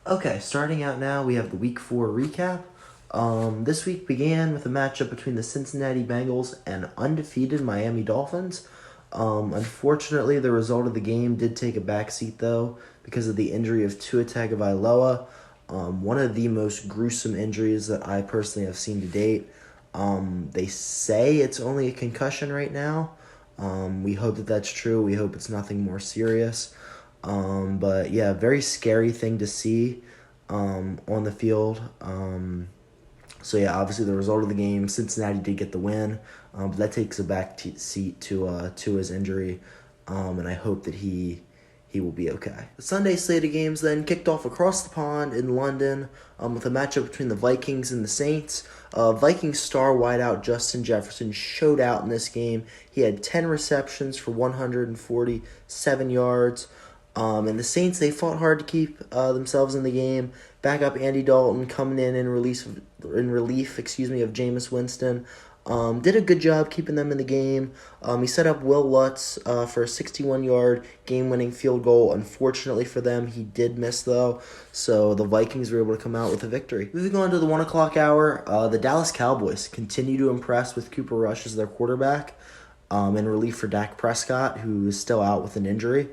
Okay, starting out now, we have the Week 4 recap. This week began with a matchup between the Cincinnati Bengals and undefeated Miami Dolphins. Unfortunately, the result of the game did take a backseat, though, because of the injury of Tua Tagovailoa, one of the most gruesome injuries that I personally have seen to date. They say it's only a concussion right now. We hope that that's true. We hope it's nothing more serious. But yeah, very scary thing to see on the field. So yeah, obviously the result of the game, Cincinnati did get the win, but that takes a seat to his injury, and I hope that he will be okay. The Sunday slate of games then kicked off across the pond in London with a matchup between the Vikings and the Saints. Vikings star wideout Justin Jefferson showed out in this game. He had 10 receptions for 147 yards. And the Saints, they fought hard to keep themselves in the game. Backup Andy Dalton coming in relief of Jameis Winston. Did a good job keeping them in the game. He set up Will Lutz for a 61-yard game-winning field goal. Unfortunately for them, he did miss, though. So the Vikings were able to come out with a victory. Moving on to the 1 o'clock hour, the Dallas Cowboys continue to impress with Cooper Rush as their quarterback in relief for Dak Prescott, who is still out with an injury.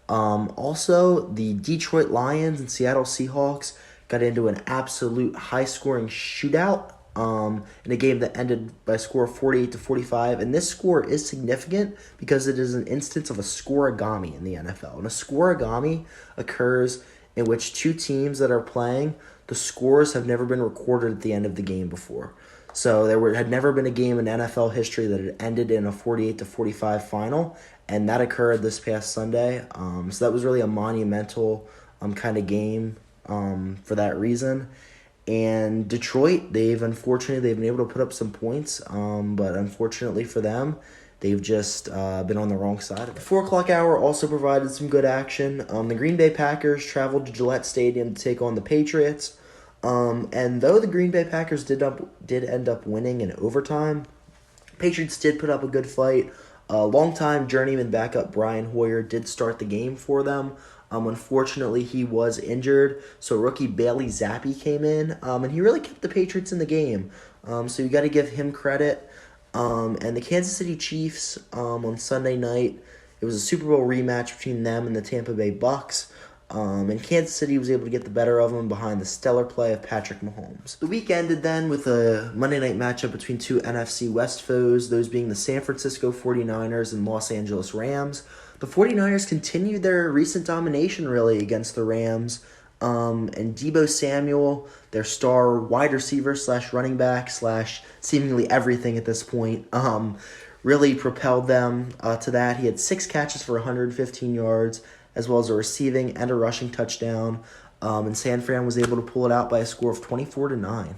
Also, the Detroit Lions and Seattle Seahawks got into an absolute high-scoring shootout in a game that ended by a score of 48-45. And this score is significant because it is an instance of a scoregami in the NFL. And a scoregami occurs in which two teams that are playing, the scores have never been recorded at the end of the game before. So had never been a game in NFL history that had ended in a 48-45 final, and that occurred this past Sunday. So that was really a monumental kind of game for that reason. And Detroit, they've been able to put up some points, but unfortunately for them, they've just been on the wrong side of it. The 4 o'clock hour also provided some good action. The Green Bay Packers traveled to Gillette Stadium to take on the Patriots. And though the Green Bay Packers did end up winning in overtime, Patriots did put up a good fight. Longtime journeyman backup Brian Hoyer did start the game for them. Unfortunately, he was injured, so rookie Bailey Zappi came in, and he really kept the Patriots in the game. So you got to give him credit. And the Kansas City Chiefs on Sunday night, it was a Super Bowl rematch between them and the Tampa Bay Bucks. And Kansas City was able to get the better of them behind the stellar play of Patrick Mahomes. The week ended then with a Monday night matchup between two NFC West foes, those being the San Francisco 49ers and Los Angeles Rams. The 49ers continued their recent domination, really, against the Rams. And Deebo Samuel, their star wide receiver / running back / seemingly everything at this point, really propelled them to that. He had 6 catches for 115 yards, as well as a receiving and a rushing touchdown. And San Fran was able to pull it out by a score of 24-9.